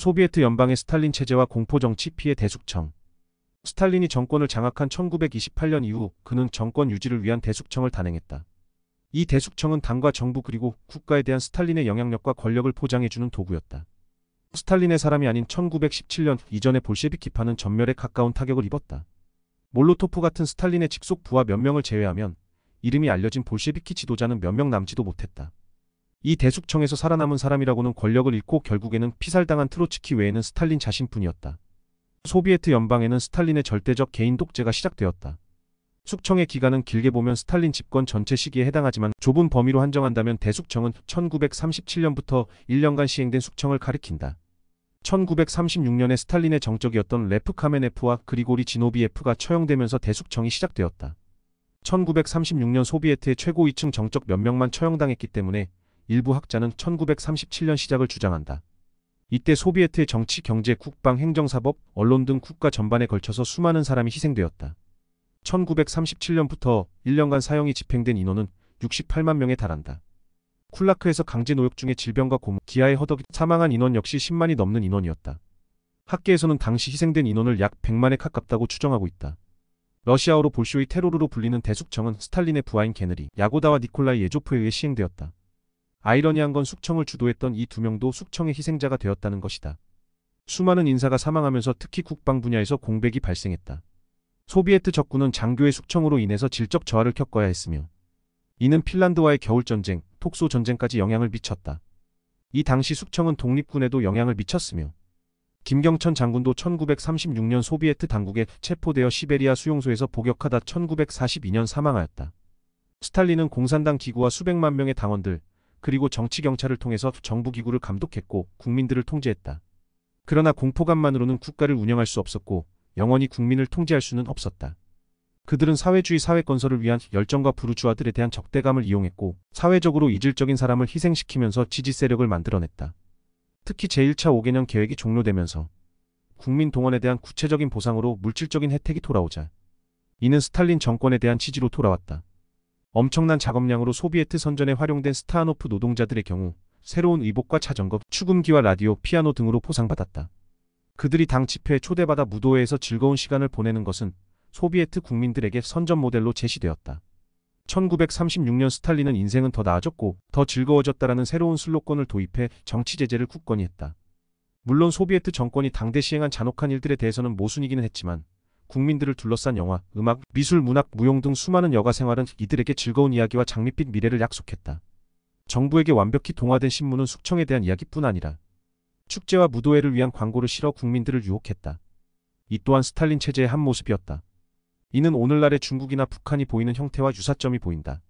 소비에트 연방의 스탈린 체제와 공포정치 피해 대숙청. 스탈린이 정권을 장악한 1928년 이후 그는 정권 유지를 위한 대숙청을 단행했다. 이 대숙청은 당과 정부 그리고 국가에 대한 스탈린의 영향력과 권력을 포장해주는 도구였다. 스탈린의 사람이 아닌 1917년 이전의 볼셰비키파는 전멸에 가까운 타격을 입었다. 몰로토프 같은 스탈린의 직속 부하 몇 명을 제외하면 이름이 알려진 볼셰비키 지도자는 몇 명 남지도 못했다. 이 대숙청에서 살아남은 사람이라고는 권력을 잃고 결국에는 피살당한 트로츠키 외에는 스탈린 자신뿐이었다. 소비에트 연방에는 스탈린의 절대적 개인 독재가 시작되었다. 숙청의 기간은 길게 보면 스탈린 집권 전체 시기에 해당하지만 좁은 범위로 한정한다면 대숙청은 1937년부터 1년간 시행된 숙청을 가리킨다. 1936년에 스탈린의 정적이었던 레프 카메네프와 그리고리 지노비에프가 처형되면서 대숙청이 시작되었다. 1936년 소비에트의 최고 위층 정적 몇 명만 처형당했기 때문에 일부 학자는 1937년 시작을 주장한다. 이때 소비에트의 정치, 경제, 국방, 행정사법, 언론 등 국가 전반에 걸쳐서 수많은 사람이 희생되었다. 1937년부터 1년간 사형이 집행된 인원은 68만 명에 달한다. 쿨라크에서 강제 노역 중에 질병과 고문, 기아에 허덕이 사망한 인원 역시 10만이 넘는 인원이었다. 학계에서는 당시 희생된 인원을 약 100만에 가깝다고 추정하고 있다. 러시아어로 볼쇼이 테로르로 불리는 대숙청은 스탈린의 부하인 게느리 야고다와 니콜라이 예조프에 의해 시행되었다. 아이러니한 건 숙청을 주도했던 이 두 명도 숙청의 희생자가 되었다는 것이다. 수많은 인사가 사망하면서 특히 국방 분야에서 공백이 발생했다. 소비에트 적군은 장교의 숙청으로 인해서 질적 저하를 겪어야 했으며 이는 핀란드와의 겨울전쟁, 톡소전쟁까지 영향을 미쳤다. 이 당시 숙청은 독립군에도 영향을 미쳤으며 김경천 장군도 1936년 소비에트 당국에 체포되어 시베리아 수용소에서 복역하다 1942년 사망하였다. 스탈린은 공산당 기구와 수백만 명의 당원들, 그리고 정치경찰을 통해서 정부기구를 감독했고 국민들을 통제했다. 그러나 공포감만으로는 국가를 운영할 수 없었고 영원히 국민을 통제할 수는 없었다. 그들은 사회주의 사회 건설을 위한 열정과 부르주아들에 대한 적대감을 이용했고 사회적으로 이질적인 사람을 희생시키면서 지지 세력을 만들어냈다. 특히 제1차 5개년 계획이 종료되면서 국민 동원에 대한 구체적인 보상으로 물질적인 혜택이 돌아오자 이는 스탈린 정권에 대한 지지로 돌아왔다. 엄청난 작업량으로 소비에트 선전에 활용된 스타하노프 노동자들의 경우 새로운 의복과 자전거, 축음기와 라디오, 피아노 등으로 포상받았다. 그들이 당 집회에 초대받아 무도회에서 즐거운 시간을 보내는 것은 소비에트 국민들에게 선전 모델로 제시되었다. 1936년 스탈린은 인생은 더 나아졌고 더 즐거워졌다라는 새로운 슬로건을 도입해 정치 제재를 굳건히 했다. 물론 소비에트 정권이 당대 시행한 잔혹한 일들에 대해서는 모순이기는 했지만 국민들을 둘러싼 영화, 음악, 미술, 문학, 무용 등 수많은 여가 생활은 이들에게 즐거운 이야기와 장밋빛 미래를 약속했다. 정부에게 완벽히 동화된 신문은 숙청에 대한 이야기뿐 아니라 축제와 무도회를 위한 광고를 실어 국민들을 유혹했다. 이 또한 스탈린 체제의 한 모습이었다. 이는 오늘날의 중국이나 북한이 보이는 형태와 유사점이 보인다.